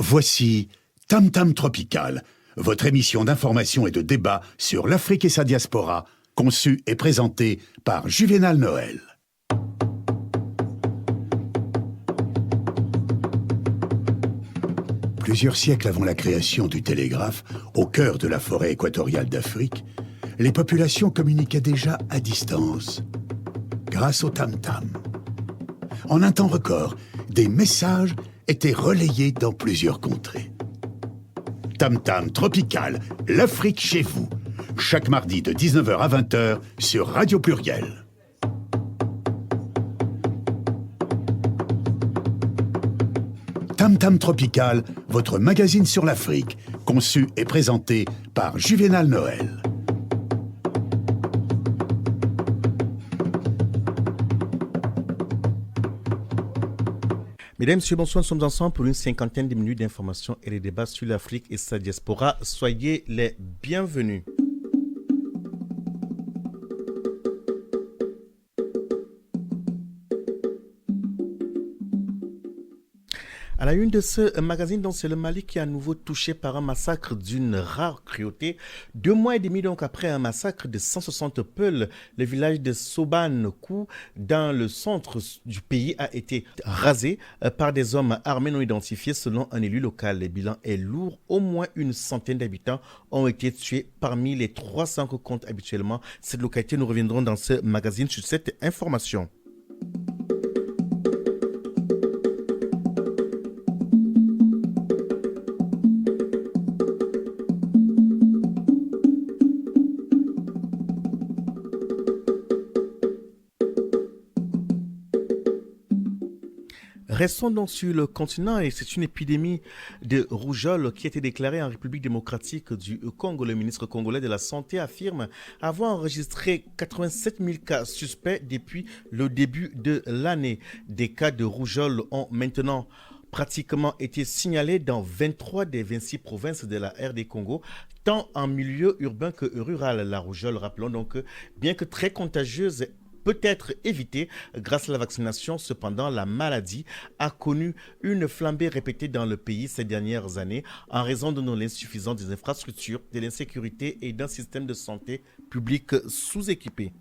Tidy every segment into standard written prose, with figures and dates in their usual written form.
Voici Tam Tam Tropical, votre émission d'information et de débat sur l'Afrique et sa diaspora, conçue et présentée par Juvénal Noël. Plusieurs siècles avant la création du télégraphe, au cœur de la forêt équatoriale d'Afrique, les populations communiquaient déjà à distance, grâce au tam-tam. En un temps record, des messages étaient relayés dans plusieurs contrées. Tam Tam Tropical, l'Afrique chez vous, chaque mardi de 19h à 20h sur Radio Pluriel. Tam Tam Tropical, votre magazine sur l'Afrique, conçu et présenté par Juvénal Noël. Mesdames, Messieurs, bonsoir, nous sommes ensemble pour une cinquantaine de minutes d'informations et de débats sur l'Afrique et sa diaspora. Soyez les bienvenus. À la une de ce magazine, donc, c'est le Mali qui est à nouveau touché par un massacre d'une rare cruauté. 2 mois et demi donc après un massacre de 160 Peuls, le village de Sobanekou, dans le centre du pays, a été rasé par des hommes armés non identifiés selon un élu local. Le bilan est lourd. Au moins une centaine d'habitants ont été tués parmi les 300 que compte habituellement cette localité. Nous reviendrons dans ce magazine sur cette information. Restons donc sur le continent et c'est une épidémie de rougeole qui a été déclarée en République démocratique du Congo. Le ministre congolais de la Santé affirme avoir enregistré 87 000 cas suspects depuis le début de l'année. Des cas de rougeole ont maintenant pratiquement été signalés dans 23 des 26 provinces de la RD Congo, tant en milieu urbain que rural. La rougeole, rappelons donc que, bien que très contagieuse, peut être évitée grâce à la vaccination. Cependant, la maladie a connu une flambée répétée dans le pays ces dernières années en raison de l'insuffisance des infrastructures, de l'insécurité et d'un système de santé public sous-équipé.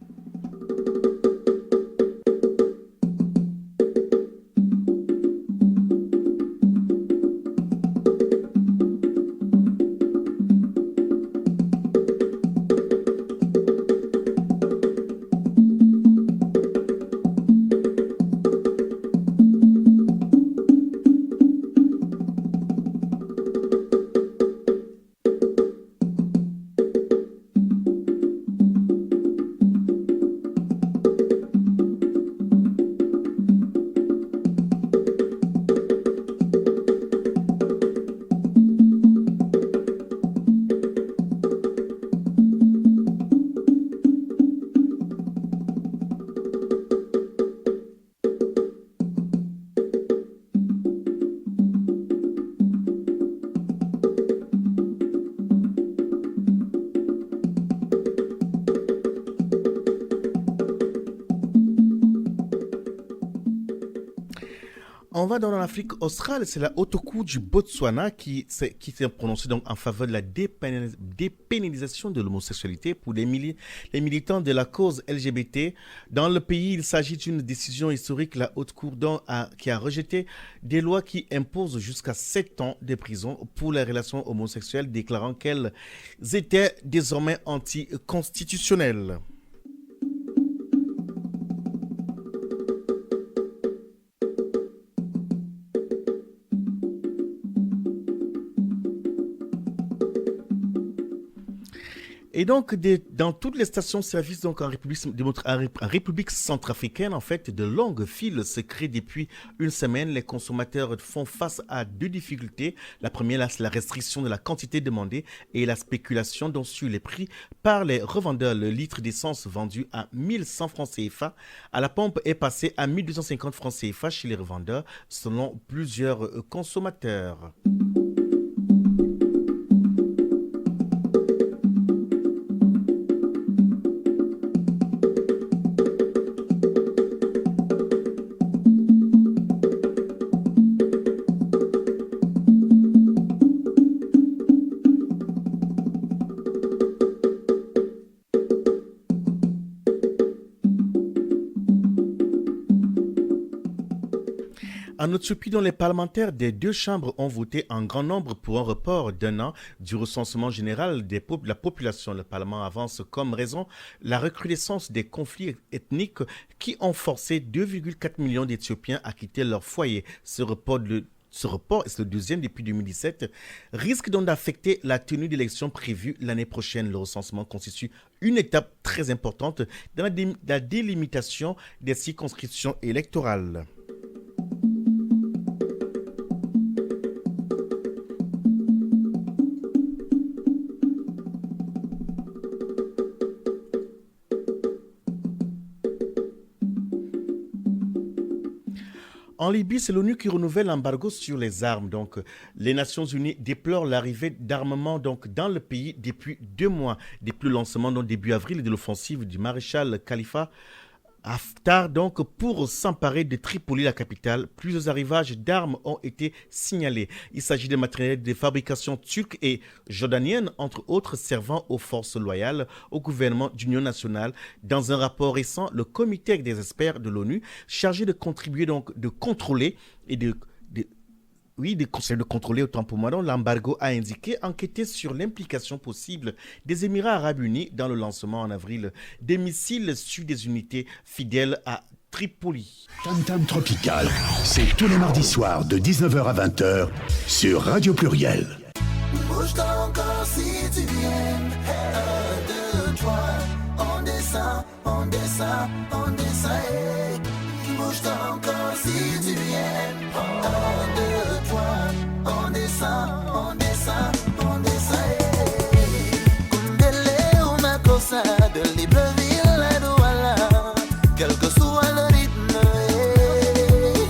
On va dans l'Afrique australe, c'est la haute cour du Botswana qui s'est prononcée donc en faveur de la dépénalisation de l'homosexualité pour les militants de la cause LGBT. Dans le pays, il s'agit d'une décision historique. La haute cour qui a rejeté des lois qui imposent jusqu'à 7 ans de prison pour les relations homosexuelles, déclarant qu'elles étaient désormais anticonstitutionnelles. Et donc, dans toutes les stations-service donc en République centrafricaine, en fait, de longues files se créent depuis une semaine. Les consommateurs font face à 2 difficultés. La première, c'est la restriction de la quantité demandée et la spéculation donc sur les prix par les revendeurs. Le litre d'essence vendu à 1100 francs CFA à la pompe est passé à 1250 francs CFA chez les revendeurs, selon plusieurs consommateurs. En Éthiopie, dont les parlementaires des deux chambres ont voté en grand nombre pour un report d'un an du recensement général de la population. Le Parlement avance comme raison la recrudescence des conflits ethniques qui ont forcé 2,4 millions d'Éthiopiens à quitter leur foyer. Ce report, c'est le deuxième depuis 2017, risque donc d'affecter la tenue d'élections prévues l'année prochaine. Le recensement constitue une étape très importante dans la délimitation des circonscriptions électorales. En Libye, c'est l'ONU qui renouvelle l'embargo sur les armes. Donc, les Nations Unies déplorent l'arrivée d'armements dans le pays depuis 2 mois, depuis le lancement début avril de l'offensive du maréchal Khalifa Haftar, donc, pour s'emparer de Tripoli, la capitale. Plusieurs arrivages d'armes ont été signalés. Il s'agit de matériel de fabrication turque et jordanienne, entre autres, servant aux forces loyales au gouvernement d'union nationale. Dans un rapport récent, le comité des experts de l'ONU, chargé de contribuer, donc, de contrôler et de contrôler autant pour moi. Donc, l'embargo a indiqué enquêter sur l'implication possible des Émirats arabes unis dans le lancement en avril des missiles sur des unités fidèles à Tripoli. Tam Tam Tropical, c'est tous les mardis soirs de 19h à 20h sur Radio Pluriel. Bouge-toi encore si tu viens. 1, 2, 3, on descend, on descend, on descend. Hey. Bouge-toi encore si tu viens. 1, 2, 3, on descend, on descend, on descend. Hey. Kundele una cosa de Libreville à Douala, quel que soit le rythme. Hey.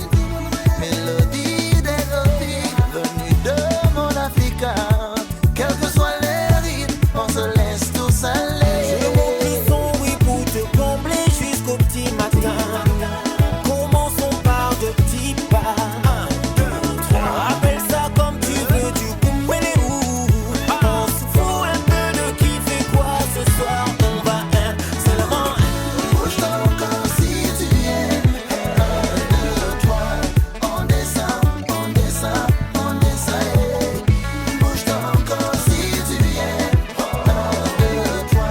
Mélodie des filles venues de mon Africa. Quel que soit les rythmes, on se laisse tous aller. Je monte le son, oui, pour te combler jusqu'au petit matin. Commençons par de petits pas. 1, 2, 3. Rappelle ça comme tu veux, du coup, elle est où? On se fout un peu de qui fait quoi ce soir. On va seulement. Bouge-toi encore si tu viens. 1, 2, 3, on descend, on descend, on descend. Hey. Bouge-toi encore si tu viens. 1, 2, 3,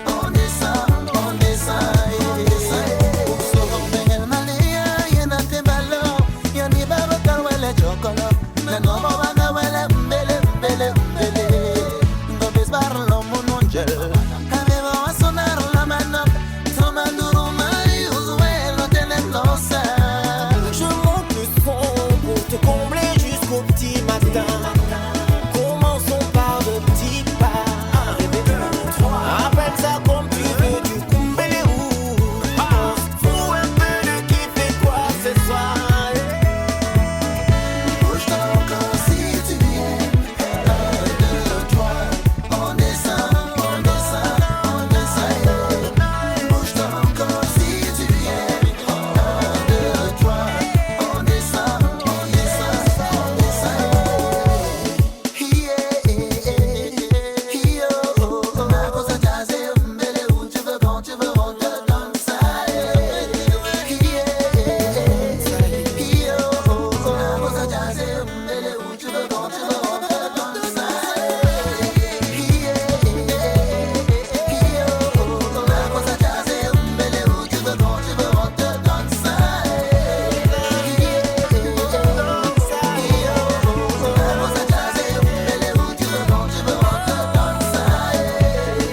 on descend, on descend. Hey. Pour sauver le malaya, y'en a tes ballons. Y'en a pas beaucoup de les chocolats. Mais non, on va gagner mbele, mbele, mbele. Ngobis barlo mon angel. Aveva a sonar la mano. Tramanduro mai usuelo tenebrosa. Je monte le son pour te combler jusqu'au petit matin. Commençons par de petits pas. 1, 2, 3. Rappelle ça comme tu veux, du coup, elle est où? On se fout un peu de qui fait quoi ce soir. Bouge-toi encore si tu viens. 1, 2, 3, on descend, on descend, on descend. Bouge-toi encore si tu viens. 1, 2, 3, on descend, on descend, on descend. La cosa jazzée, mbele où tu veux quand tu veux, on te donne ça. La cosa jazzée, mbele où tu veux quand tu veux, on te donne ça. La cosa jazzée, mbele où tu veux quand tu veux, on te donne ça. La cosa jazzée, mbele où tu veux quand tu veux, on te donne ça.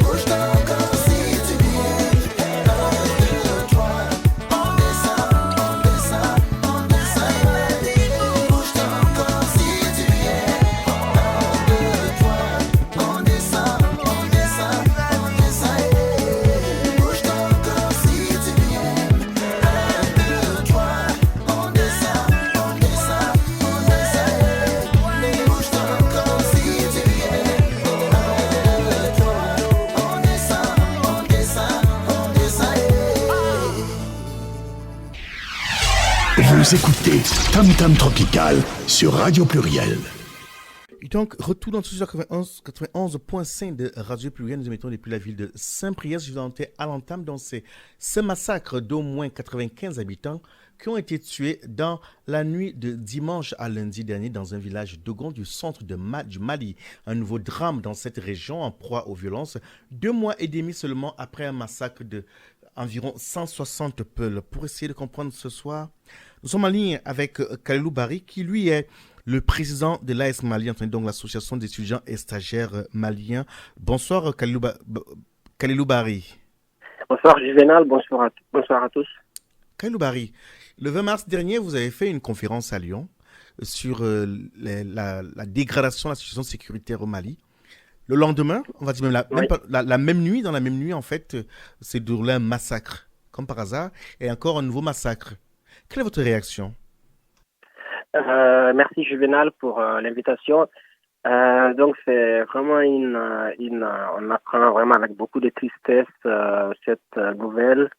Bouge-toi encore si tu viens. 1, 2, 3, on descend, on descend, on descend. Bouge-toi encore si tu viens. 1, 2, 3, on descend, on descend, on descend. Bouge-toi encore si tu viens. 1, 2, 3, on descend, on descend, on descend. Bouge-toi encore si tu viens. 1, 2, 3, on descend, on descend, on descend. Vous écoutez Tam Tam Tropical sur Radio Pluriel. Et donc, retour dans le studio 91.5 de Radio Pluriel. Nous émettons depuis la ville de Saint-Priest. Je vous annonçais à l'entame, donc c'est ce massacre d'au moins 95 habitants qui ont été tués dans la nuit de dimanche à lundi dernier dans un village Dogon du centre du Mali. Un nouveau drame dans cette région en proie aux violences, 2 mois et demi seulement après un massacre de environ 160 Peuls. Pour essayer de comprendre ce soir, nous sommes en ligne avec Kalilou Bari, qui lui est le président de l'AS Mali, donc l'association d'étudiants et stagiaires maliens. Bonsoir Kalilou Bari. Bonsoir Juvenal, bonsoir à tous. Kalilou Bari, le 20 mars dernier, vous avez fait une conférence à Lyon sur la dégradation de la situation sécuritaire au Mali. Le lendemain, on va dire même la même nuit, dans la même nuit, en fait, s'est déroulé un massacre, comme par hasard, et encore un nouveau massacre. Quelle est votre réaction? Merci Juvenal pour l'invitation. Donc c'est vraiment on apprend vraiment avec beaucoup de tristesse cette nouvelle,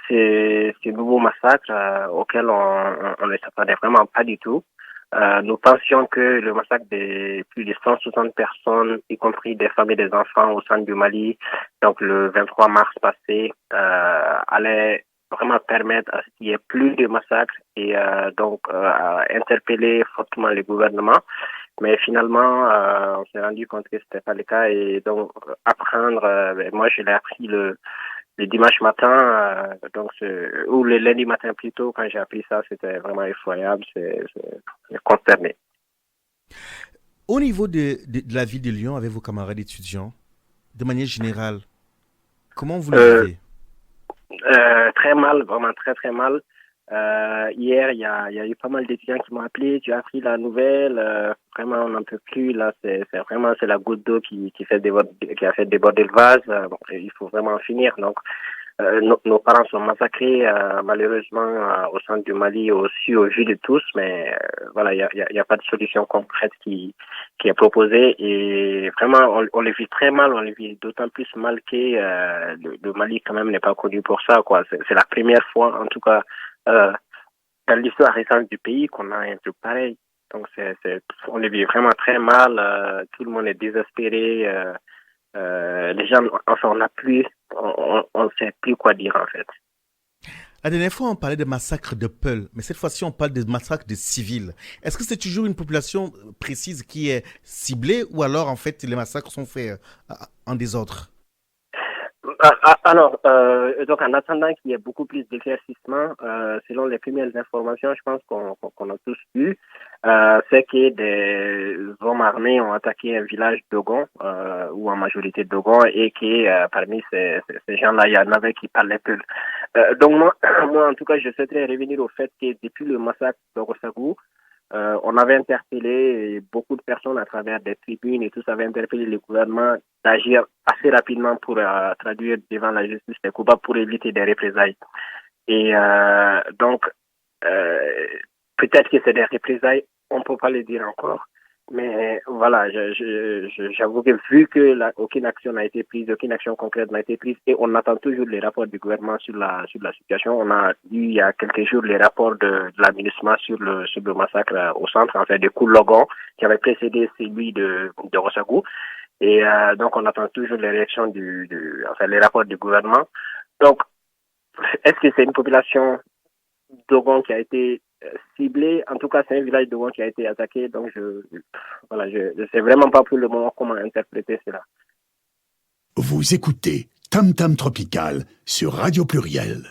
ces nouveaux massacres auxquels on ne s'attendait vraiment pas du tout. Nous pensions que le massacre de plus de 160 personnes, y compris des femmes et des enfants au centre du Mali, donc le 23 mars passé, allait vraiment permettre à ce qu'il y ait plus de massacres et donc interpeller fortement le gouvernement. Mais finalement, on s'est rendu compte que c'était pas le cas et donc apprendre, moi je l'ai appris le dimanche matin, ou le lundi matin plutôt, quand j'ai appris ça, c'était vraiment effroyable, c'est consterné. Au niveau de la ville de Lyon, avec vos camarades étudiants, de manière générale, comment vous le vivez? Très mal, vraiment très très mal. Hier, il y a eu pas mal d'étudiants qui m'ont appelé, tu as appris la nouvelle, vraiment on n'en peut plus, là c'est la goutte d'eau qui a fait déborder le vase, il faut vraiment en finir. Donc nos parents sont massacrés malheureusement au centre du Mali, aussi au vu de tous, mais voilà, il y a pas de solution concrète qui est proposée et vraiment on le vit très mal, on le vit d'autant plus mal que le Mali quand même n'est pas connu pour ça, quoi. C'est la première fois en tout cas dans l'histoire récente du pays qu'on a un truc pareil. Donc on le vit vraiment très mal, tout le monde est désespéré, les gens, enfin on ne sait plus quoi dire en fait. La dernière fois, on parlait de massacre de Peuls, mais cette fois-ci, on parle de massacre de civils. Est-ce que c'est toujours une population précise qui est ciblée ou alors, en fait, les massacres sont faits en désordre? Alors, donc en attendant qu'il y ait beaucoup plus d'éclaircissement, selon les premières informations, je pense qu'on a tous eu, c'est que des hommes armés ont attaqué un village Dogon, ou en majorité Dogon, et que parmi ces gens-là, il y en avait qui parlaient peu. Donc moi, en tout cas, je souhaiterais revenir au fait que depuis le massacre de Rossagou, on avait interpellé beaucoup de personnes à travers des tribunes et tous avaient interpellé le gouvernement d'agir assez rapidement pour traduire devant la justice les coupables pour éviter des représailles. Et donc, peut-être que c'est des représailles, on ne peut pas le dire encore. Mais voilà, j'avoue que vu que aucune action n'a été prise, aucune action concrète n'a été prise, et on attend toujours les rapports du gouvernement sur la situation. On a eu il y a quelques jours les rapports de la MINUSMA sur le massacre au centre, en fait, de Koulogon, qui avait précédé celui de Rossagou. Et donc on attend toujours les réactions les rapports du gouvernement. Donc, est-ce que c'est une population Dogon qui a été ciblé? En tout cas, c'est un village Dogon qui a été attaqué, donc je sais vraiment pas pour le moment comment interpréter cela. Vous écoutez Tam Tam Tropical sur Radio Pluriel.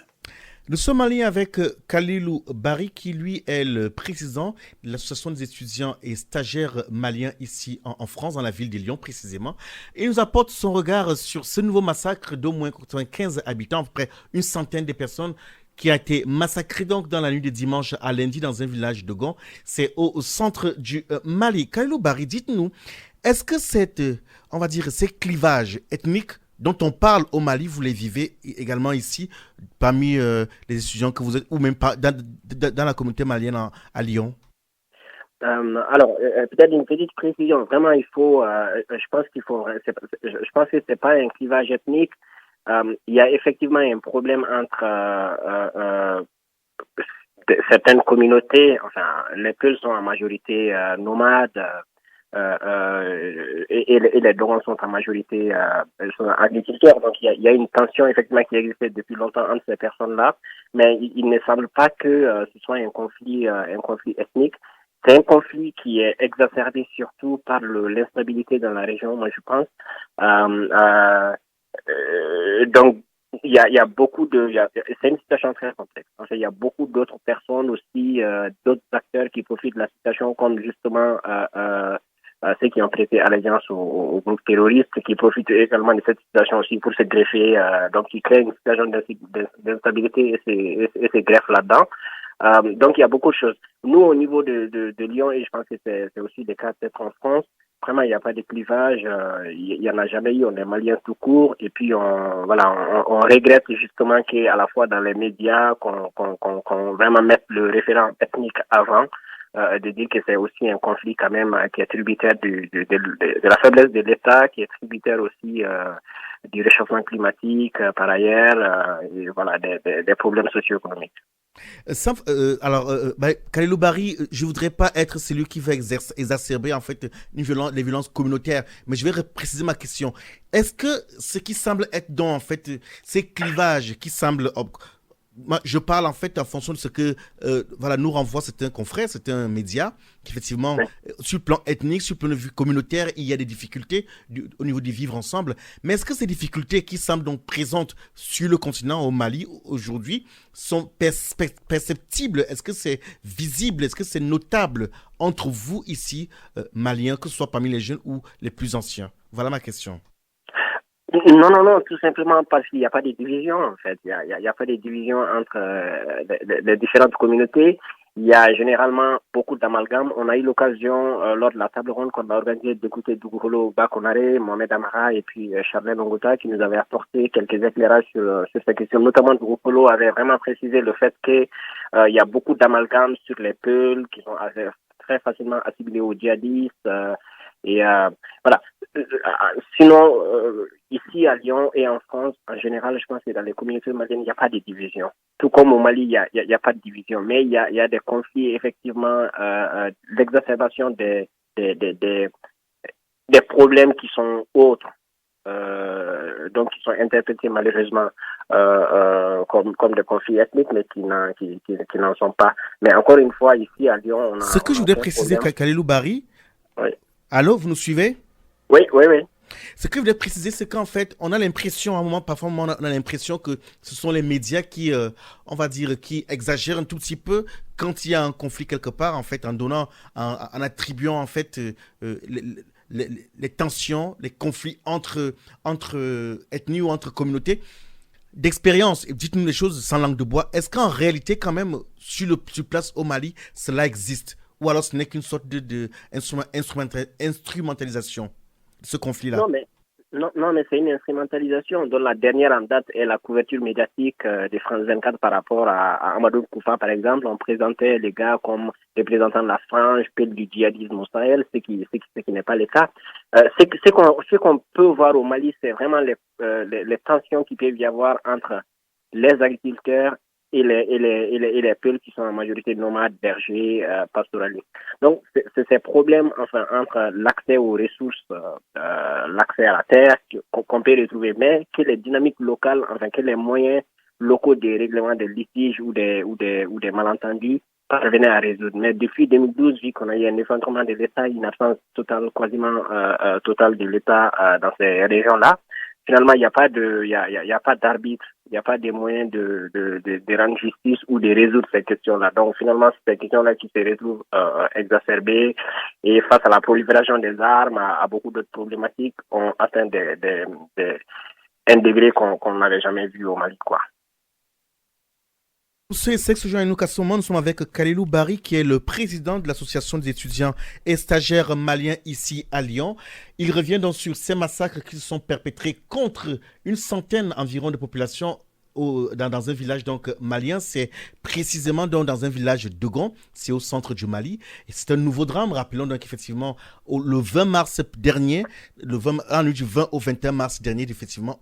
Nous sommes en lien avec Kalilou Bari, qui lui est le président de l'association des étudiants et stagiaires maliens ici en France, dans la ville de Lyon précisément. Et il nous apporte son regard sur ce nouveau massacre d'au moins 95 habitants, à peu près une centaine de personnes qui a été massacré donc dans la nuit de dimanche à lundi dans un village de Gon. C'est au centre du Mali. Kalilou Bari, dites-nous, est-ce que ces clivages ethniques dont on parle au Mali, vous les vivez également ici, parmi les étudiants que vous êtes, ou même dans la communauté malienne à Lyon? Alors, peut-être une petite précision. Vraiment, je pense que c'est pas un clivage ethnique. Il y a effectivement un problème entre certaines communautés. Enfin, les Peuls sont en majorité nomades, et et les Dogons sont en majorité sont agriculteurs. Donc il y a une tension effectivement qui existait depuis longtemps entre ces personnes-là, mais il ne semble pas que ce soit un conflit ethnique. C'est un conflit qui est exacerbé surtout par l'instabilité dans la région, moi je pense. Donc il y a beaucoup c'est une situation très complexe. En fait, il y a beaucoup d'autres personnes aussi, d'autres acteurs qui profitent de la situation, comme justement ceux qui ont prêté allégeance au groupe terroriste, qui profitent également de cette situation aussi pour se greffer, donc qui créent une situation d'instabilité et se greffent là-dedans. Donc il y a beaucoup de choses. Nous, au niveau de Lyon, et je pense que c'est aussi le cas peut-être en France, vraiment il n'y a pas de clivage, il y en a jamais eu, on est Maliens tout court, et puis on regrette justement qu'à la fois dans les médias qu'on vraiment mette le référent ethnique avant, de dire que c'est aussi un conflit quand même qui est tributaire de la faiblesse de l'État, qui est tributaire aussi du réchauffement climatique par ailleurs, et voilà des problèmes socio-économiques. Kalilou Barry, je voudrais pas être celui qui va exacerber en fait les violences communautaires, mais je vais préciser ma question. Est-ce que ce qui semble être dans en fait ces clivages qui semblent je parle en fait en fonction de ce que nous renvoie certains confrères, certains médias, qu'effectivement, sur le plan ethnique, sur le plan de vue communautaire, il y a des difficultés au niveau du vivre ensemble. Mais est-ce que ces difficultés qui semblent donc présentes sur le continent, au Mali, aujourd'hui, sont perceptibles? Est-ce que c'est visible? Est-ce que c'est notable entre vous ici, Maliens, que ce soit parmi les jeunes ou les plus anciens? Voilà ma question. Non, tout simplement parce qu'il n'y a pas de division, en fait. Il y a pas de division entre les différentes communautés. Il y a généralement beaucoup d'amalgames. On a eu l'occasion, lors de la table ronde qu'on a organisée, d'écouter Dougoulo Bakonare, Mohamed Amara et puis Charles Longota qui nous avaient apporté quelques éclairages sur ces questions. Notamment, Dougoulo avait vraiment précisé le fait que il y a beaucoup d'amalgames sur les Peuls qui sont très facilement assimilés aux djihadistes. Voilà. Sinon, ici à Lyon et en France, en général, je pense que dans les communautés maliennes, il n'y a pas de division. Tout comme au Mali, il y a pas de division. Mais il y a des conflits, effectivement, l'exacerbation des problèmes qui sont autres. Donc, qui sont interprétés malheureusement comme des conflits ethniques, mais qui n'en sont pas. Mais encore une fois, ici à Lyon, on a... Ce que je voudrais préciser, Kalilou Barry, oui. Allô, vous nous suivez? Oui. Ce que je voulais préciser, c'est qu'en fait, on a l'impression, à un moment, parfois, on a l'impression que ce sont les médias qui, on va dire, qui exagèrent un tout petit peu quand il y a un conflit quelque part, en fait, en attribuant, en fait, les tensions, les conflits entre ethnies ou entre communautés. D'expérience, et dites-nous les choses sans langue de bois, est-ce qu'en réalité, quand même, sur place au Mali, cela existe? Ou alors ce n'est qu'une sorte de instrumentalisation de ce conflit-là? Non, mais c'est une instrumentalisation dont la dernière en date est la couverture médiatique de France 24 par rapport à Amadou Koufa, par exemple. On présentait les gars comme représentants de la frange, pile du djihadisme au Sahel, ce qui n'est pas le cas. Ce qu'on peut voir au Mali, c'est vraiment les tensions qu'il peut y avoir entre les agriculteurs et les peuples qui sont en majorité nomades, bergers, pastoralistes. Donc, c'est ces problèmes, enfin, entre l'accès aux ressources, l'accès à la terre, qu'on peut retrouver, mais que les dynamiques locales, enfin, que les moyens locaux des règlements des litiges ou des malentendus parvenaient à résoudre. Mais depuis 2012, vu qu'on a eu un effondrement de l'État, une absence totale, quasiment totale de l'État dans ces régions-là, finalement, il n'y a pas d'arbitre, il n'y a pas de moyens de rendre justice ou de résoudre ces questions-là. Donc, finalement, ces questions-là qui se retrouvent exacerbées et face à la prolifération des armes, à beaucoup d'autres problématiques, ont atteint un degré qu'on n'avait jamais vu au Mali, quoi. Pour ceux et ceux qui se joignent à nous, nous sommes avec Kalilou Barry, qui est le président de l'association des étudiants et stagiaires maliens ici à Lyon. Il revient donc sur ces massacres qui se sont perpétrés contre une centaine environ de populations dans un village donc malien. C'est précisément donc dans un village de Dogon, c'est au centre du Mali. Et c'est un nouveau drame. Rappelons donc effectivement le 20 mars dernier, du 20 au 21 mars dernier, effectivement.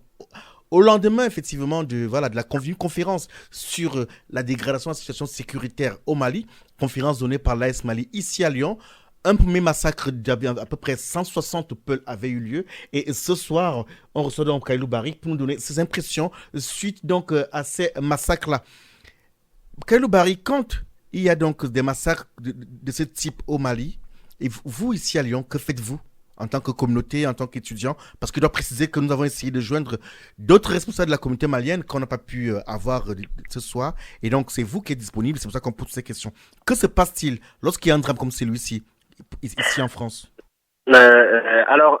Au lendemain, effectivement, de la conférence sur la dégradation de la situation sécuritaire au Mali, conférence donnée par l'AS Mali ici à Lyon, un premier massacre d'à peu près 160 Peuls avait eu lieu. Et ce soir, on reçoit donc Kalilou Barry pour nous donner ses impressions suite donc à ces massacres-là. Kalilou Barry, quand il y a donc des massacres de ce type au Mali, et vous ici à Lyon, que faites-vous en tant que communauté, en tant qu'étudiant? Parce que je dois préciser que nous avons essayé de joindre d'autres responsables de la communauté malienne qu'on n'a pas pu avoir ce soir. Et donc, c'est vous qui êtes disponible, c'est pour ça qu'on pose ces questions. Que se passe-t-il lorsqu'il y a un drame comme celui-ci, ici en France? Lors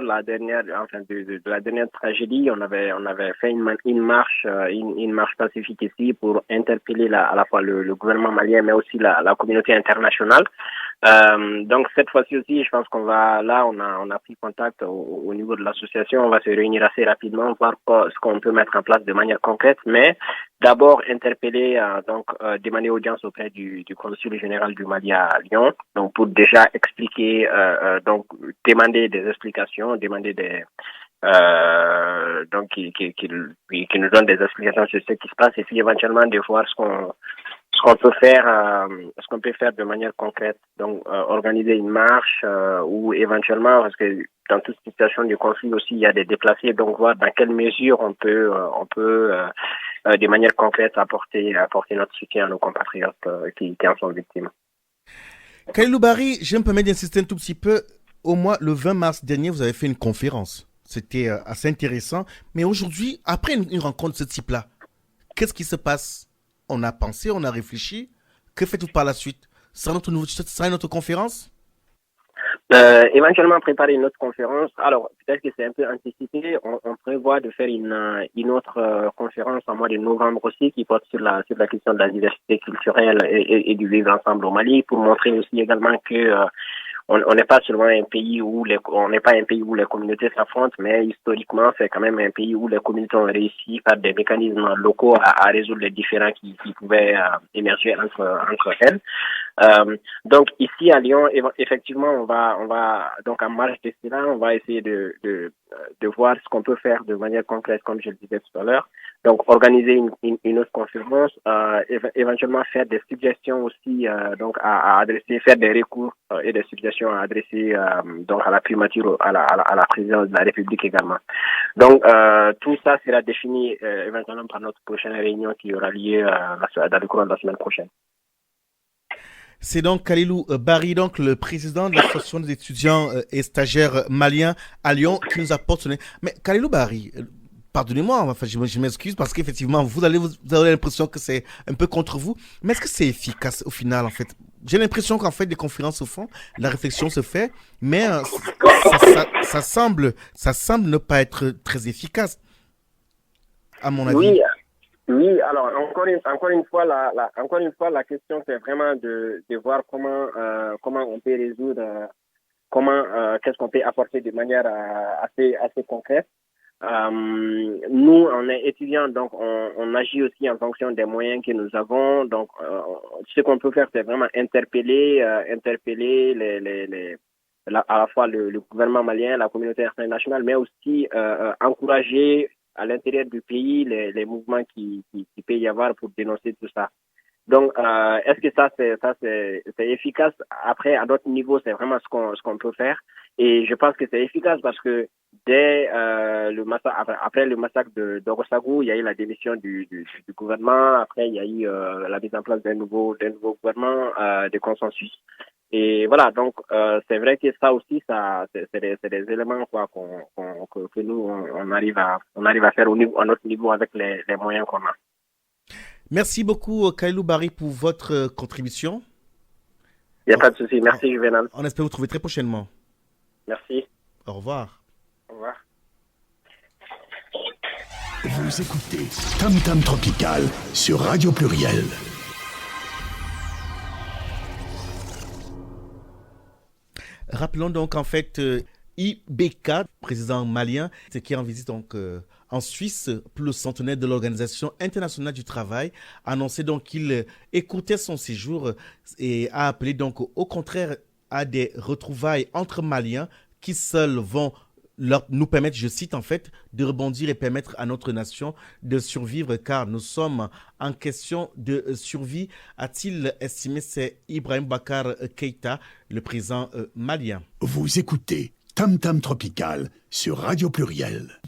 de la dernière, de la dernière tragédie, on avait fait une marche pacifique ici pour interpeller à la fois le gouvernement malien, mais aussi la communauté internationale. Donc cette fois-ci aussi, je pense qu'on a pris contact au niveau de l'association. On va se réunir assez rapidement, voir ce qu'on peut mettre en place de manière concrète, mais d'abord interpeller, demander audience auprès du consul général du Mali à Lyon, donc pour déjà expliquer, donc demander des explications, demander qui nous donne des explications sur ce qui se passe et puis éventuellement de voir ce qu'on peut faire de manière concrète. Donc organiser une marche ou éventuellement, parce que dans toute situation de conflit aussi il y a des déplacés, donc voir dans quelle mesure on peut de manière concrète apporter notre soutien à nos compatriotes qui en sont victimes. Kalilou Barry, je me permets d'insister un tout petit peu. Au mois le 20 mars dernier, vous avez fait une conférence. C'était assez intéressant. Mais aujourd'hui, après une rencontre de ce type-là, qu'est-ce qui se passe? On a pensé, on a réfléchi. Que faites-vous par la suite? Ce sera une autre conférence? Éventuellement préparer une autre conférence. Alors, peut-être que c'est un peu anticipé. On prévoit de faire une autre conférence en mois de novembre aussi qui porte sur la question de la diversité culturelle et du vivre ensemble au Mali pour montrer aussi également que on n'est pas seulement un pays où les communautés s'affrontent, mais historiquement, c'est quand même un pays où les communautés ont réussi par des mécanismes locaux à résoudre les différends qui pouvaient émerger entre elles. Donc ici à Lyon, effectivement, on va donc en marge de cela, on va essayer de voir ce qu'on peut faire de manière concrète, comme je le disais tout à l'heure. Donc organiser une autre conférence, éventuellement faire des suggestions aussi, donc à adresser, faire des recours et des suggestions à adresser donc à la primature, à la présidence de la République également. Donc tout ça sera défini éventuellement par notre prochaine réunion qui aura lieu dans le courant de la semaine prochaine. C'est donc Kalilou Barry, donc le président de l'association des étudiants et stagiaires maliens à Lyon, qui nous apporte son aide. Mais Kalilou Barry, pardonnez-moi, enfin, je m'excuse parce qu'effectivement, vous avez l'impression que c'est un peu contre vous. Mais est-ce que c'est efficace au final, en fait? J'ai l'impression qu'en fait, des conférences se font, la réflexion se fait, mais ça semble ne pas être très efficace, à mon avis. Oui, alors encore une fois, la question c'est vraiment de voir comment on peut résoudre, qu'est-ce qu'on peut apporter de manière assez concrète. Nous, on est étudiants, donc on agit aussi en fonction des moyens que nous avons. Donc, ce qu'on peut faire, c'est vraiment interpeller à la fois le gouvernement malien, la communauté internationale, mais aussi encourager à l'intérieur du pays les mouvements qui peut y avoir pour dénoncer tout ça. Donc, est-ce que ça c'est efficace? Après, à d'autres niveaux, c'est vraiment ce qu'on peut faire. Et je pense que c'est efficace parce que dès après le massacre d'Orosagou, il y a eu la démission du gouvernement. Après, il y a eu la mise en place d'un nouveau gouvernement de consensus. Et voilà, donc c'est vrai que ça aussi, c'est des éléments que nous on arrive à faire à notre niveau avec les moyens qu'on a. Merci beaucoup Kalilou Barry pour votre contribution. Il n'y a pas de souci. Merci Juvenal. On espère vous trouver très prochainement. Merci. Au revoir. Au revoir. Vous écoutez Tam Tam Tropical sur Radio Pluriel. Rappelons donc en fait IBK, président malien, qui est en visite donc en Suisse pour le centenaire de l'Organisation internationale du travail, a annoncé donc qu'il écoutait son séjour et a appelé donc au contraire à des retrouvailles entre Maliens qui seuls vont nous permettre, je cite en fait, de rebondir et permettre à notre nation de survivre car nous sommes en question de survie, a-t-il estimé. C'est Ibrahim Bakar Keïta, le président malien. Vous écoutez Tam Tam Tropical sur Radio Pluriel.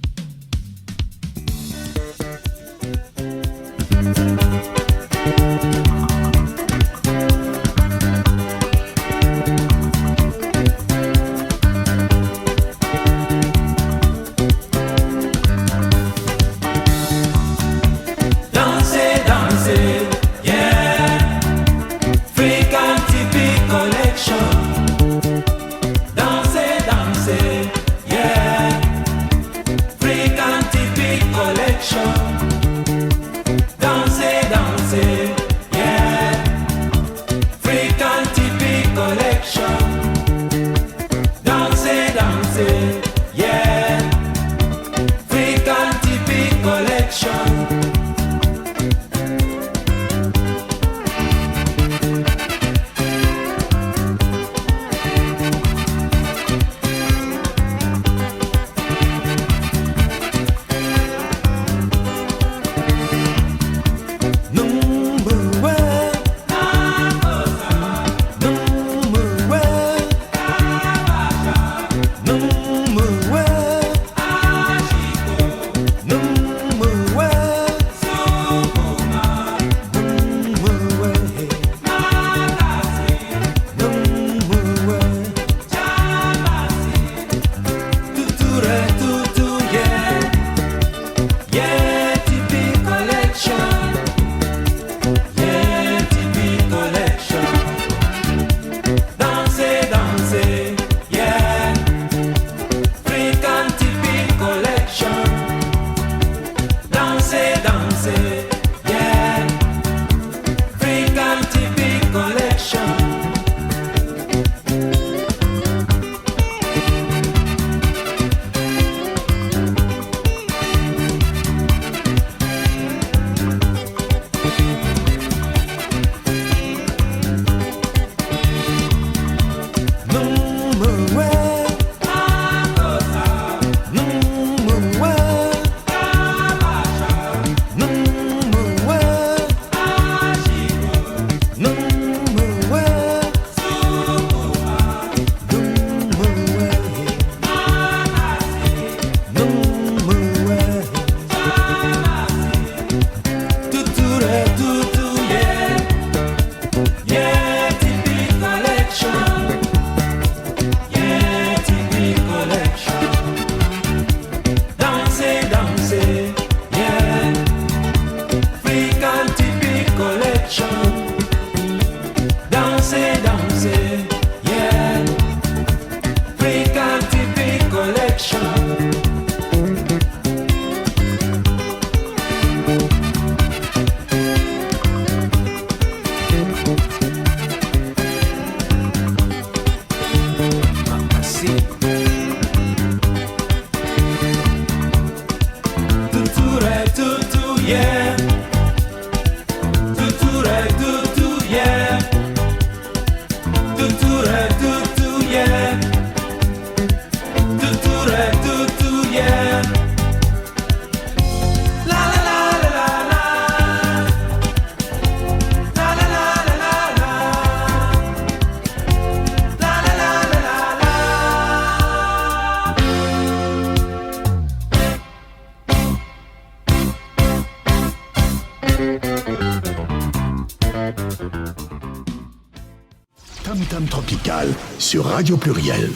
Tam Tam Tropical sur Radio Pluriel.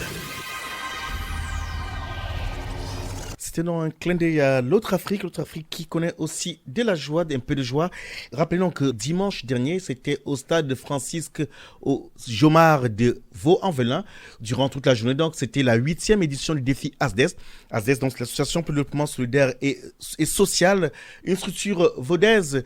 C'était dans un clin d'œil à l'autre Afrique qui connaît aussi de la joie, un peu de joie. Rappelons que dimanche dernier, c'était au stade Francisque au Jomard de Vaux-en-Velin durant toute la journée. Donc, c'était la 8e édition du défi ASDES. ASDES, donc, c'est l'association pour le développement solidaire et social, une structure vaudaise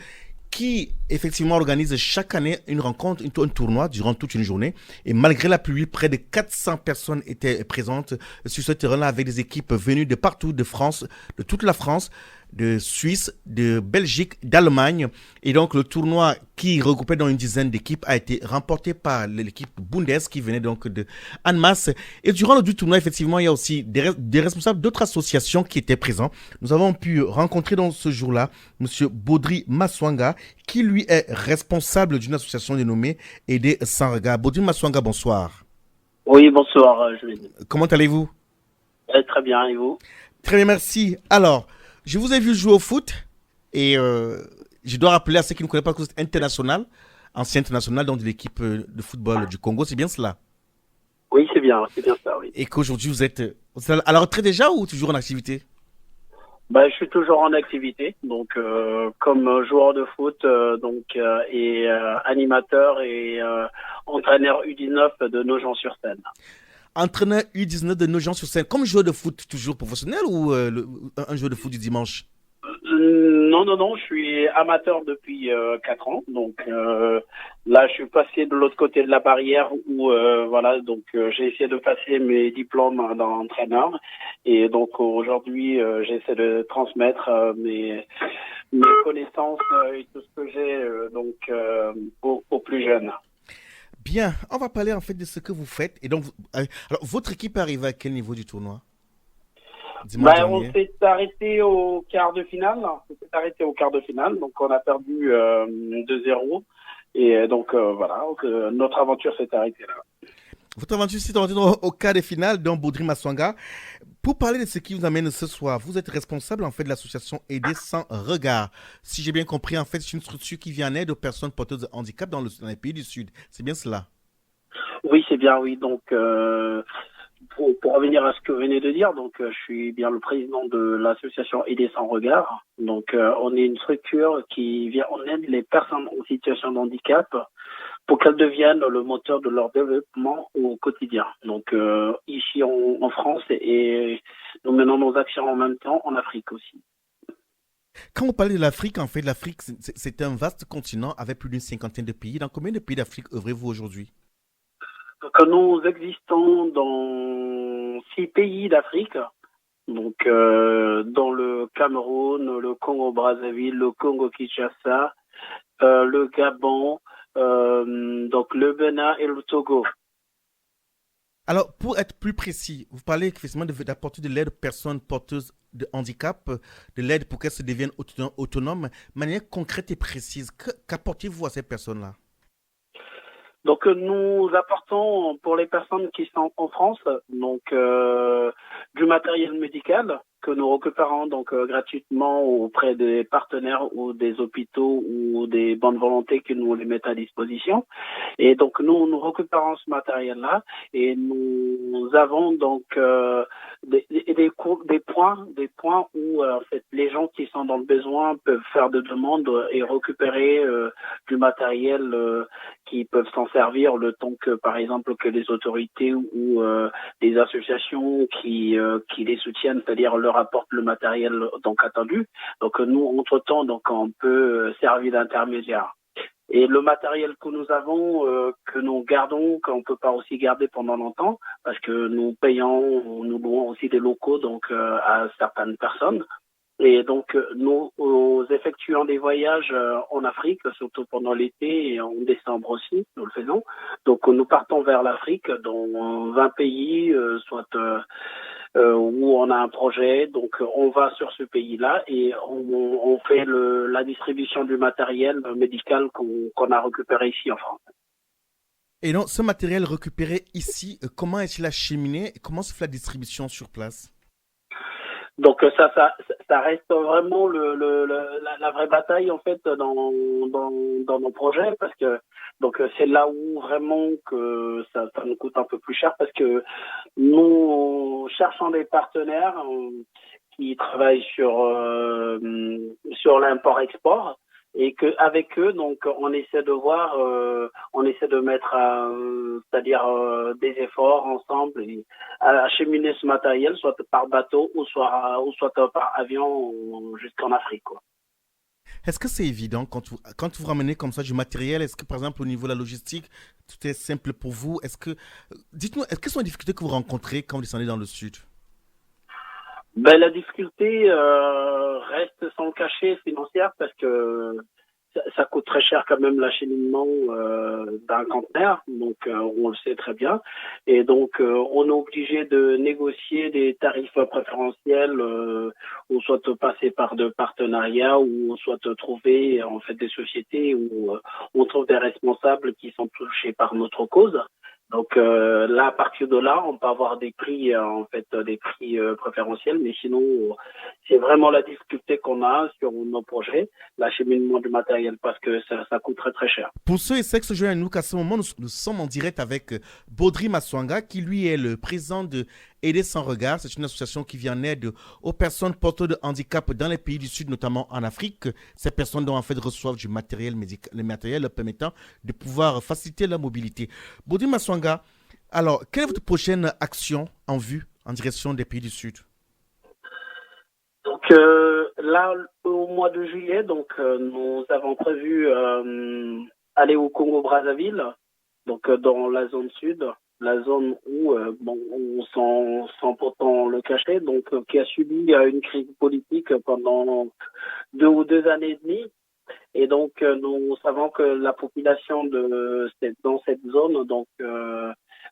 qui effectivement organise chaque année une rencontre, un tournoi durant toute une journée. Et malgré la pluie, près de 400 personnes étaient présentes sur ce terrain-là avec des équipes venues de partout de France, de toute la France. de Suisse, de Belgique, d'Allemagne. Et donc, le tournoi qui regroupait dans une dizaine d'équipes a été remporté par l'équipe Bundes qui venait donc de Annemasse. Et durant le tournoi, effectivement, il y a aussi des responsables d'autres associations qui étaient présents. Nous avons pu rencontrer dans ce jour-là M. Baudry Maswanga, qui lui est responsable d'une association dénommée Aider sans regard. Baudry Maswanga, bonsoir. Oui, bonsoir, Julie. Comment allez-vous? Très bien, et vous? Très bien, merci. Alors, je vous ai vu jouer au foot et je dois rappeler à ceux qui ne connaissent pas que vous êtes international, ancien international donc de l'équipe de football du Congo, c'est bien cela? Oui, c'est bien ça, oui. Et qu'aujourd'hui vous êtes à la retraite déjà ou toujours en activité? Je suis toujours en activité, donc comme joueur de foot, et animateur et entraîneur U19 de Nogent-sur-Seine. Entraîneur U19 de Nogent-sur-Seine, comme joueur de foot toujours professionnel ou un joueur de foot du dimanche? Non, je suis amateur depuis 4 ans, donc là je suis passé de l'autre côté de la barrière où j'ai essayé de passer mes diplômes d'entraîneur et donc aujourd'hui j'essaie de transmettre mes connaissances et tout ce que j'ai aux plus jeunes. Bien, on va parler en fait de ce que vous faites. Et donc, alors, votre équipe arrive à quel niveau du tournoi? On s'est arrêté au quart de finale. Donc on a perdu 2-0. Et donc notre aventure s'est arrêtée là. Votre aventure s'est arrêtée au quart de finale, donc Baudry Maswanga. Pour parler de ce qui vous amène ce soir, vous êtes responsable en fait de l'association Aider sans regard. Si j'ai bien compris, en fait, c'est une structure qui vient en aide aux personnes porteuses de handicap dans les pays du Sud. C'est bien cela? Oui, c'est bien, oui. Donc pour revenir à ce que vous venez de dire, donc je suis bien le président de l'association Aider sans regard. Donc on est une structure qui vient en aide les personnes en situation de handicap pour qu'elles deviennent le moteur de leur développement au quotidien. Donc ici en France et nous menons nos actions en même temps en Afrique aussi. Quand vous parlez de l'Afrique, en fait, l'Afrique, c'est un vaste continent avec plus d'une cinquantaine de pays. Dans combien de pays d'Afrique œuvrez-vous aujourd'hui? Donc nous existons dans 6 pays d'Afrique. Donc dans le Cameroun, le Congo-Brazzaville, le Congo-Kinshasa, le Gabon, donc le Bénin et le Togo. Alors, pour être plus précis, vous parlez effectivement d'apporter de l'aide aux personnes porteuses de handicap, de l'aide pour qu'elles se deviennent autonomes. De manière concrète et précise, qu'apportez-vous à ces personnes-là? Donc nous apportons pour les personnes qui sont en France donc du matériel médical que nous récupérons donc gratuitement auprès des partenaires ou des hôpitaux ou des bonnes volontés qui nous les mettent à disposition. Et donc nous récupérons ce matériel-là et nous avons donc des points où en fait les gens qui sont dans le besoin peuvent faire des demandes et récupérer du matériel qui peuvent s'en servir le temps que par exemple que les autorités ou des associations qui les soutiennent, c'est-à-dire leur apportent le matériel donc attendu. Donc nous entre-temps donc on peut servir d'intermédiaire. Et le matériel que nous avons, que nous gardons, qu'on peut pas aussi garder pendant longtemps, parce que nous louons aussi des locaux donc à certaines personnes. Et donc nous effectuons des voyages en Afrique, surtout pendant l'été et en décembre aussi, nous le faisons. Donc nous partons vers l'Afrique dans 20 pays, où on a un projet, donc on va sur ce pays-là et on fait la distribution du matériel médical qu'on a récupéré ici en France. Et donc, ce matériel récupéré ici, comment est-il acheminé et comment se fait la distribution sur place? Donc ça reste vraiment la vraie bataille en fait dans nos projets parce que donc c'est là où vraiment que ça nous coûte un peu plus cher parce que nous cherchons des partenaires qui travaillent sur l'import-export et que avec eux donc on essaie de mettre c'est-à-dire des efforts ensemble et acheminer ce matériel soit par bateau ou soit par avion jusqu'en Afrique quoi. Est-ce que c'est évident quand vous ramenez comme ça du matériel? Est-ce que par exemple au niveau de la logistique tout est simple pour vous? Dites-nous, quelles sont les difficultés que vous rencontrez quand vous descendez dans le sud? Ben, la difficulté reste sans le cacher financière parce que ça coûte très cher quand même l'acheminement d'un conteneur, donc on le sait très bien. Et donc on est obligé de négocier des tarifs préférentiels ou soit passer par de partenariats ou soit trouver en fait des sociétés où on trouve des responsables qui sont touchés par notre cause. Donc là, à partir de là, on peut avoir des prix, en fait, des prix préférentiels, mais sinon, c'est vraiment la difficulté qu'on a sur nos projets, l'acheminement du matériel, parce que ça coûte très très cher. Pour ceux et celles qui se joignent à nous, qu'à ce moment, nous sommes en direct avec Baudry Maswanga, qui lui est le président de Aider sans regard. C'est une association qui vient en aide aux personnes porteuses de handicap dans les pays du Sud, notamment en Afrique. Ces personnes dont en fait reçoivent du matériel médical, le matériel leur permettant de pouvoir faciliter leur mobilité. Baudry Maswanga, alors, quelle est votre prochaine action en vue en direction des pays du Sud? Donc là, au mois de juillet, donc nous avons prévu aller au Congo-Brazzaville, donc dans la zone sud, la zone où bon, sans pourtant le cacher, donc qui a subi une crise politique pendant 2 années et demie. Et donc nous savons que la population dans cette zone donc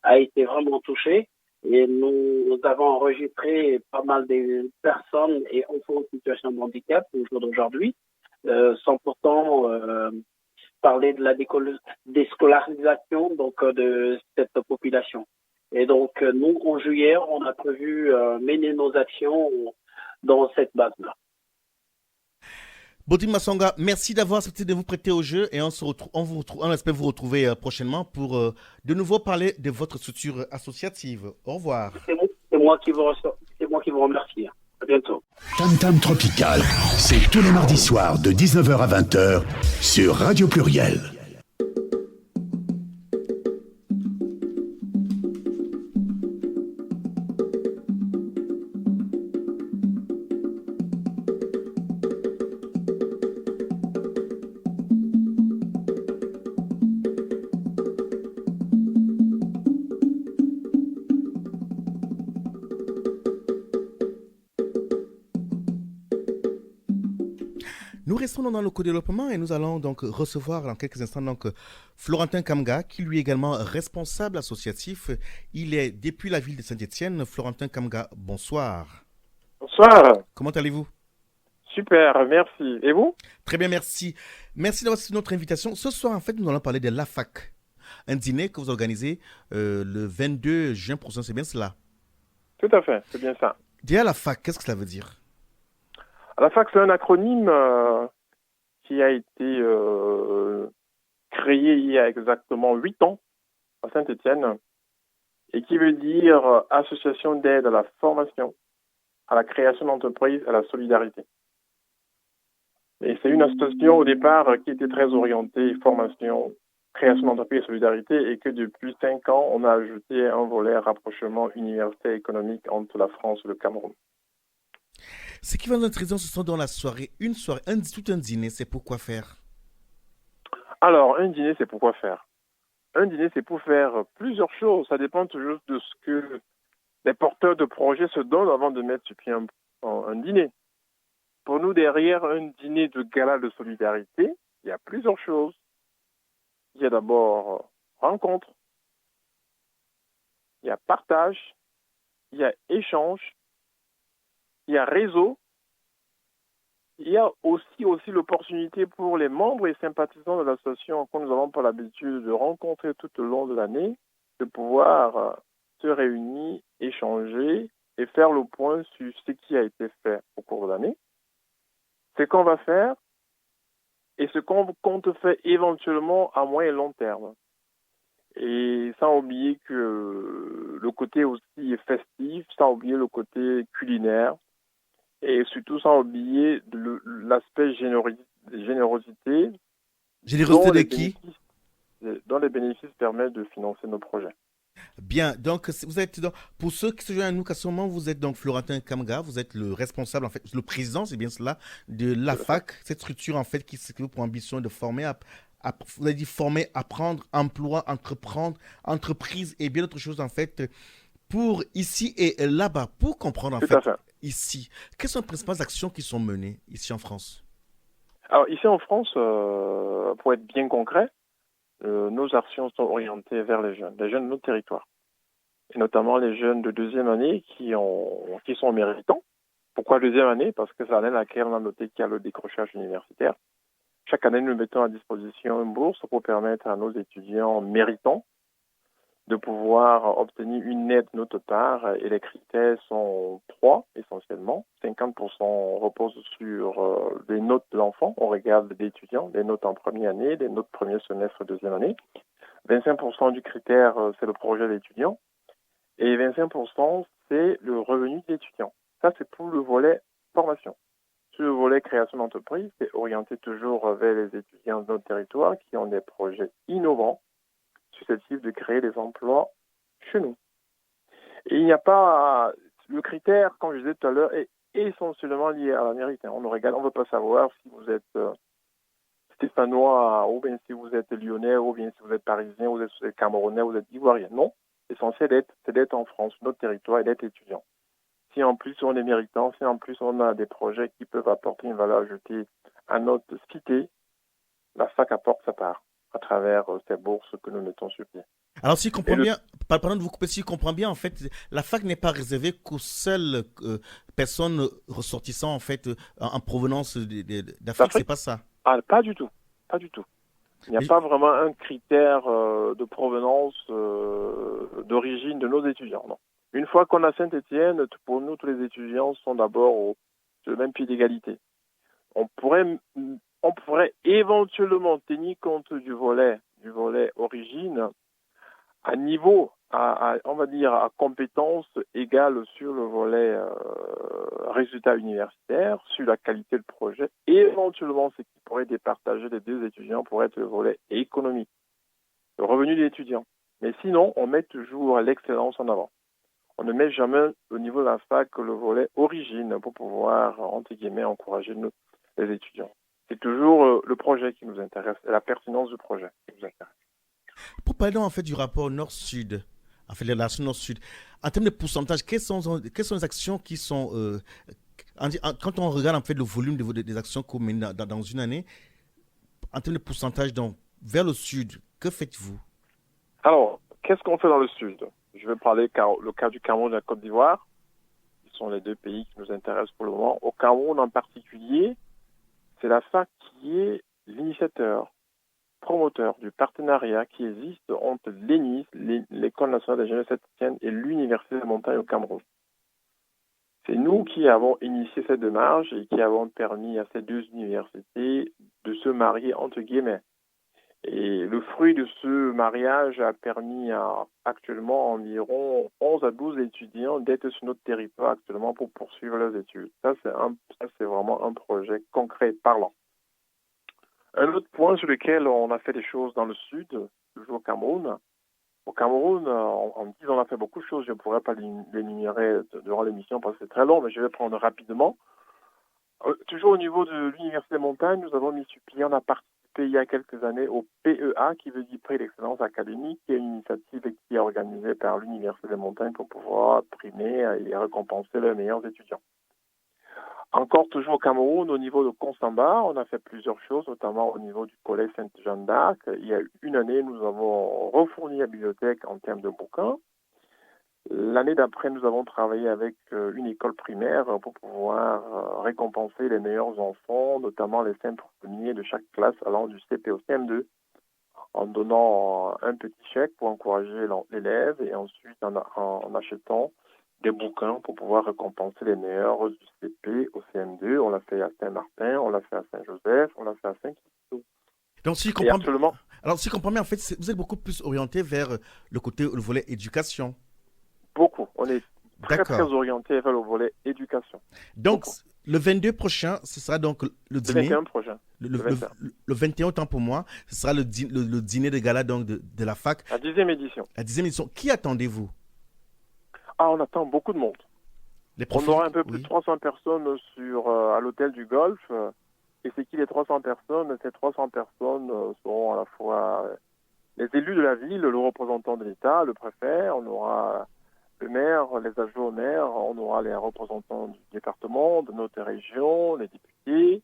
a été vraiment touchée. Et nous avons enregistré pas mal de personnes et enfants en situation de handicap au jour d'aujourd'hui, sans pourtant parler de la déscolarisation donc de cette population. Et donc nous, en juillet, on a prévu mener nos actions dans cette base-là. Baudry Maswanga, merci d'avoir accepté de vous prêter au jeu et on espère vous retrouver prochainement pour de nouveau parler de votre structure associative. Au revoir. C'est moi qui vous remercie. À bientôt. Tam Tam Tropical, c'est tous les mardis soirs de 19h à 20h sur Radio Pluriel. Nous restons dans le co-développement et nous allons donc recevoir dans quelques instants donc Florentin Kamga, qui lui est également responsable associatif. Il est depuis la ville de Saint-Étienne. Florentin Kamga, bonsoir. Bonsoir. Comment allez-vous? Super, merci. Et vous? Très bien, merci. Merci d'avoir accepté notre invitation. Ce soir, en fait, nous allons parler de l'AFAC, un dîner que vous organisez le 22 juin prochain, c'est bien cela? Tout à fait, c'est bien ça. Déjà, l'AFAC, qu'est-ce que cela veut dire? l'AFAC, c'est un acronyme qui a été créé il y a exactement 8 ans à Saint-Étienne et qui veut dire Association d'aide à la formation, à la création d'entreprises, à la solidarité. Et c'est une association au départ qui était très orientée formation, création d'entreprises et solidarité et que depuis 5 ans, on a ajouté un volet rapprochement université économique entre la France et le Cameroun. Ce qui va nous intéresser, ce sont dans la soirée, tout un dîner, c'est pour quoi faire? Alors, un dîner, c'est pour quoi faire? Un dîner, c'est pour faire plusieurs choses. Ça dépend toujours de ce que les porteurs de projets se donnent avant de mettre sur pied un dîner. Pour nous, derrière un dîner de gala de solidarité, il y a plusieurs choses. Il y a d'abord rencontre, il y a partage, il y a échange, il y a réseau, il y a aussi l'opportunité pour les membres et sympathisants de l'association que nous n'avons pas l'habitude de rencontrer tout au long de l'année, de pouvoir se réunir, échanger et faire le point sur ce qui a été fait au cours de l'année, ce qu'on va faire et ce qu'on compte faire éventuellement à moyen et long terme. Et sans oublier que le côté aussi festif, sans oublier le côté culinaire, et surtout sans oublier l'aspect générosité. Générosité de qui? Dont les bénéfices permettent de financer nos projets. Bien, donc vous êtes pour ceux qui se joignent à nous, à ce moment, vous êtes donc Florentin Kamga, vous êtes le responsable, en fait, le président, c'est bien cela, de l'AFAC, cette structure en fait qui s'occupe pour ambition de former, vous avez dit former, apprendre, emploi, entreprendre, entreprise et bien d'autres choses en fait, pour ici et là-bas, pour comprendre en fait. ici. Quelles sont les principales actions qui sont menées ici en France? Alors ici en France, pour être bien concret, nos actions sont orientées vers les jeunes de notre territoire, et notamment les jeunes de deuxième année qui sont méritants. Pourquoi deuxième année? Parce que c'est l'année dans laquelle on a noté qu'il y a le décrochage universitaire. Chaque année, nous mettons à disposition une bourse pour permettre à nos étudiants méritants de pouvoir obtenir une aide de notre part, et les critères sont trois essentiellement. 50% reposent sur les notes de l'enfant, on regarde des étudiants, des notes en première année, des notes premier semestre, deuxième année. 25% du critère, c'est le projet d'étudiant, et 25% c'est le revenu d'étudiant. Ça, c'est pour le volet formation. Sur le volet création d'entreprise, c'est orienté toujours vers les étudiants de notre territoire qui ont des projets innovants, susceptibles de créer des emplois chez nous. Et il n'y a pas... Le critère, comme je disais tout à l'heure, est essentiellement lié à la mérite. On ne veut pas savoir si vous êtes stéphanois, ou bien si vous êtes lyonnais, ou bien si vous êtes parisien, ou vous êtes camerounais, ou vous êtes ivoirien. Non, l'essentiel c'est d'être en France, notre territoire, et d'être étudiant. Si en plus on est méritant, si en plus on a des projets qui peuvent apporter une valeur ajoutée à notre cité, la fac apporte sa part à travers ces bourses que nous mettons sur pied. Alors, si je comprends bien, pardon de vous couper, si je comprends bien, en fait, la fac n'est pas réservée qu'aux seules personnes ressortissant, en fait, en provenance d'Afrique, c'est pas ça? Ah, pas du tout, pas du tout. Il n'y a pas vraiment un critère de provenance, d'origine de nos étudiants, non. Une fois qu'on a Saint-Étienne, pour nous, tous les étudiants sont d'abord sur le même pied d'égalité. On pourrait éventuellement tenir compte du volet origine à niveau, on va dire, à compétence égale sur le volet résultat universitaire, sur la qualité de projet. Et éventuellement, ce qui pourrait départager les deux étudiants pourrait être le volet économique, le revenu des étudiants. Mais sinon, on met toujours l'excellence en avant. On ne met jamais au niveau de la fac le volet origine pour pouvoir, entre guillemets, encourager les étudiants. C'est toujours le projet qui nous intéresse, et la pertinence du projet qui nous intéresse. Pour parler en fait du rapport Nord-Sud, en fait, la relation Nord-Sud, en termes de pourcentage, quelles sont les actions qui sont... quand on regarde en fait le volume des actions qu'on mène dans une année, en termes de pourcentage vers le Sud, que faites-vous? Alors, qu'est-ce qu'on fait dans le Sud? Je vais parler le cas du Cameroun et de la Côte d'Ivoire. Ce sont les deux pays qui nous intéressent pour le moment. Au Cameroun en particulier, c'est la fac qui est l'initiateur, promoteur du partenariat qui existe entre l'ENIS, l'École nationale d'ingénieurs Saint-Étienne, et l'Université des montagnes au Cameroun. C'est nous qui avons initié cette démarche et qui avons permis à ces deux universités de se marier entre guillemets. Et le fruit de ce mariage a permis à actuellement environ 11 à 12 étudiants d'être sur notre territoire actuellement pour poursuivre leurs études. Ça, c'est vraiment un projet concret parlant. Un autre point sur lequel on a fait des choses dans le Sud, toujours au Cameroun. Au Cameroun, en disant on a fait beaucoup de choses, je ne pourrais pas l'énumérer durant l'émission parce que c'est très long, mais je vais prendre rapidement. Toujours au niveau de l'Université des montagnes, nous avons mis sur pied, on a participé il y a quelques années au PEA, qui veut dire Prix d'excellence académique, qui est une initiative qui est organisée par l'Université des montagnes pour pouvoir primer et récompenser les meilleurs étudiants. Encore toujours au Cameroun, au niveau de Consamba, on a fait plusieurs choses, notamment au niveau du collège Sainte-Jeanne d'Arc. Il y a une année, nous avons refourni la bibliothèque en termes de bouquins. L'année d'après, nous avons travaillé avec une école primaire pour pouvoir récompenser les meilleurs enfants, notamment les 5 premiers de chaque classe allant du CP au CM2, en donnant un petit chèque pour encourager l'élève et ensuite en achetant des bouquins pour pouvoir récompenser les meilleurs du CP au CM2. On l'a fait à Saint-Martin, on l'a fait à Saint-Joseph, on l'a fait à Saint-Christophe. Donc, si je comprends bien, en fait, vous êtes beaucoup plus orienté vers le volet éducation. Beaucoup. On est très orienté vers le volet éducation. Donc, le 22 prochain, ce sera donc le dîner. Le 21 prochain. Le 21, autant pour moi, ce sera le dîner de gala donc, de la fac. La 10e édition. La 10e édition. Qui attendez-vous? On attend beaucoup de monde. On aura un peu plus de 300 personnes à l'hôtel du Golfe. Et c'est qui les 300 personnes? Ces 300 personnes seront à la fois les élus de la ville, le représentant de l'État, le préfet. On aura le maire, les adjoints au maire, on aura les représentants du département, de notre région, les députés,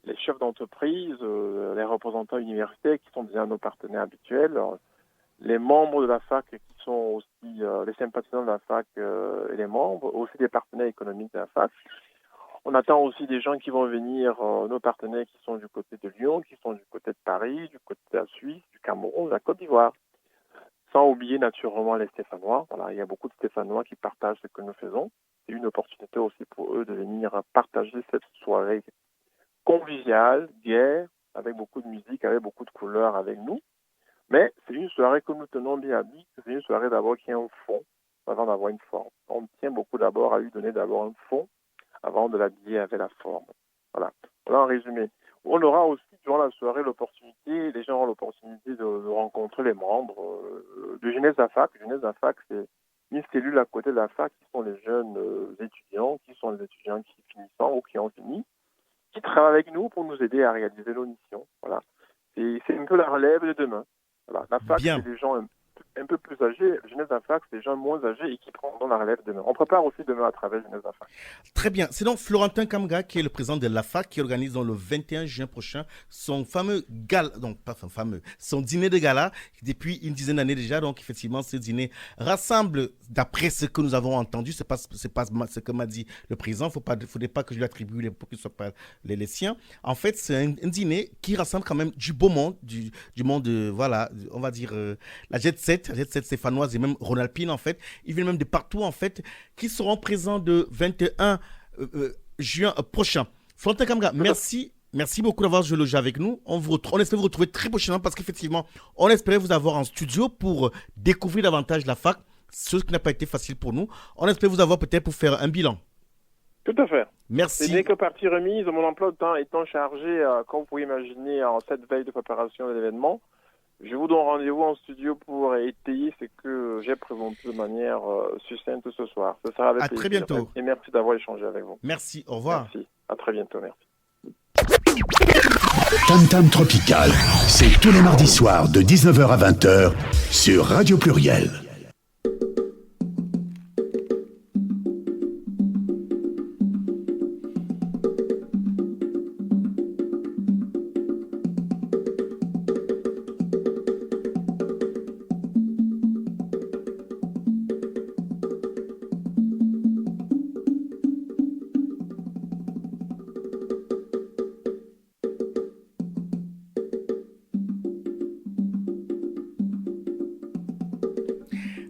les chefs d'entreprise, les représentants universitaires qui sont déjà nos partenaires habituels, les membres de la fac qui sont aussi les sympathisants de la fac et les membres, aussi des partenaires économiques de la fac. On attend aussi des gens qui vont venir, nos partenaires qui sont du côté de Lyon, qui sont du côté de Paris, du côté de la Suisse, du Cameroun, de la Côte d'Ivoire. Sans oublier naturellement les Stéphanois. Voilà, il y a beaucoup de Stéphanois qui partagent ce que nous faisons. C'est une opportunité aussi pour eux de venir partager cette soirée conviviale, gaie, avec beaucoup de musique, avec beaucoup de couleurs avec nous. Mais c'est une soirée que nous tenons bien à dire, c'est une soirée d'abord qui a un fond avant d'avoir une forme. On tient beaucoup d'abord à lui donner d'abord un fond avant de l'habiller avec la forme. Voilà en résumé. On aura aussi durant la soirée l'opportunité, les gens auront l'opportunité de rencontrer les membres de Jeunesse à Fac. Jeunesse à Fac, c'est une cellule à côté de la fac qui sont les jeunes étudiants, qui sont les étudiants qui finissent ou qui ont fini, qui travaillent avec nous pour nous aider à réaliser nos missions. Voilà. C'est un peu la relève de demain. Voilà. La fac, c'est des gens un peu plus âgés. Jeunesse à Fac, c'est des gens moins âgés et qui prendront la relève demain. On prépare aussi demain à travers Jeunesse à Fac. Très bien. C'est donc Florentin Kamga qui est le président de la FAC qui organise dans le 21 juin prochain son fameux gala, donc pas fameux, son dîner de gala depuis une dizaine d'années déjà. Donc effectivement, ce dîner rassemble, d'après ce que nous avons entendu, c'est pas ce que m'a dit le président. Faudrait pas que je lui attribue les pour qu'ils soient pas les siens. En fait, c'est un dîner qui rassemble quand même du beau monde, du monde, voilà, on va dire la jet set stéphanoise et même Ronalpine en fait. Ils viennent même de partout en fait, qui seront présents de 21 juin prochain. Florentin Kamga, merci beaucoup d'avoir joué le jeu avec nous. On espère vous retrouver très prochainement parce qu'effectivement, on espérait vous avoir en studio pour découvrir davantage la fac, ce qui n'a pas été facile pour nous. On espère vous avoir peut-être pour faire un bilan. Tout à fait. Merci. Ce n'est que partie remise, mon emploi de temps étant chargé, comme vous pouvez imaginer, en cette veille de préparation de l'événement. Je vous donne rendez-vous en studio pour étayer ce que j'ai présenté de manière succincte ce soir. Ce sera avec plaisir. À très bientôt. Et merci d'avoir échangé avec vous. Merci, au revoir. Merci, à très bientôt, merci. Tam Tam Tropical, c'est tous les mardis soirs de 19h à 20h sur Radio Pluriel.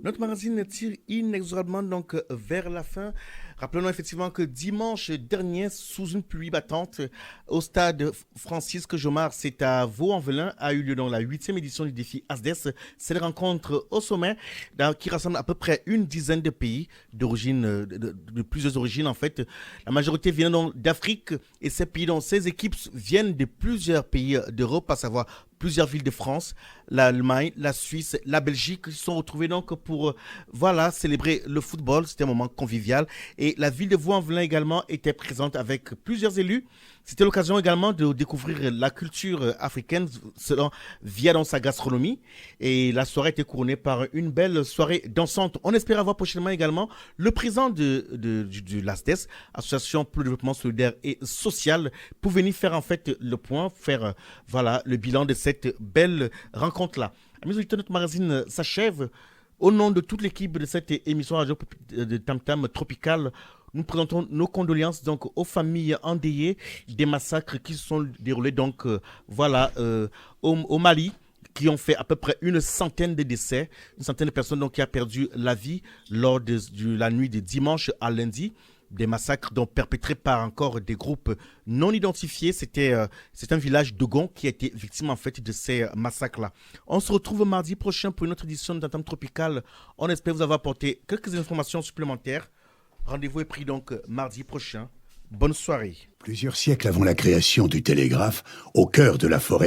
Notre magazine tire inexorablement donc vers la fin. Rappelons effectivement que dimanche dernier, sous une pluie battante, au stade Francisque Jomard, c'est à Vaux-en-Velin, a eu lieu dans la 8e édition du défi ASDES. C'est une rencontre au sommet qui rassemble à peu près une dizaine de pays d'origine, de plusieurs origines en fait. La majorité vient donc d'Afrique et ces pays, dont ces équipes viennent de plusieurs pays d'Europe, à savoir plusieurs villes de France, l'Allemagne, la Suisse, la Belgique, qui se sont retrouvés donc pour célébrer le football. C'était un moment convivial. Et la ville de Vaux-en-Velin également était présente avec plusieurs élus. C'était l'occasion également de découvrir la culture africaine via dans sa gastronomie. Et la soirée était couronnée par une belle soirée dansante. On espère avoir prochainement également le président de l'ASDES, Association pour le développement solidaire et social, pour venir faire en fait le point, faire le bilan de cette belle rencontre-là. Amis auditeurs, notre magazine s'achève. Au nom de toute l'équipe de cette émission radio de Tam Tam Tropical, nous présentons nos condoléances donc aux familles endeuillées des massacres qui se sont déroulés donc au Mali, qui ont fait à peu près une centaine de décès, une centaine de personnes donc qui a perdu la vie lors de la nuit de dimanche à lundi. Des massacres donc perpétrés par encore des groupes non identifiés. C'est un village d'Ogon qui a été victime en fait de ces massacres-là. On se retrouve mardi prochain pour une autre édition de Tam Tam Tropical. On espère vous avoir apporté quelques informations supplémentaires. Rendez-vous est pris donc mardi prochain. Bonne soirée. Plusieurs siècles avant la création du télégraphe, au cœur de la forêt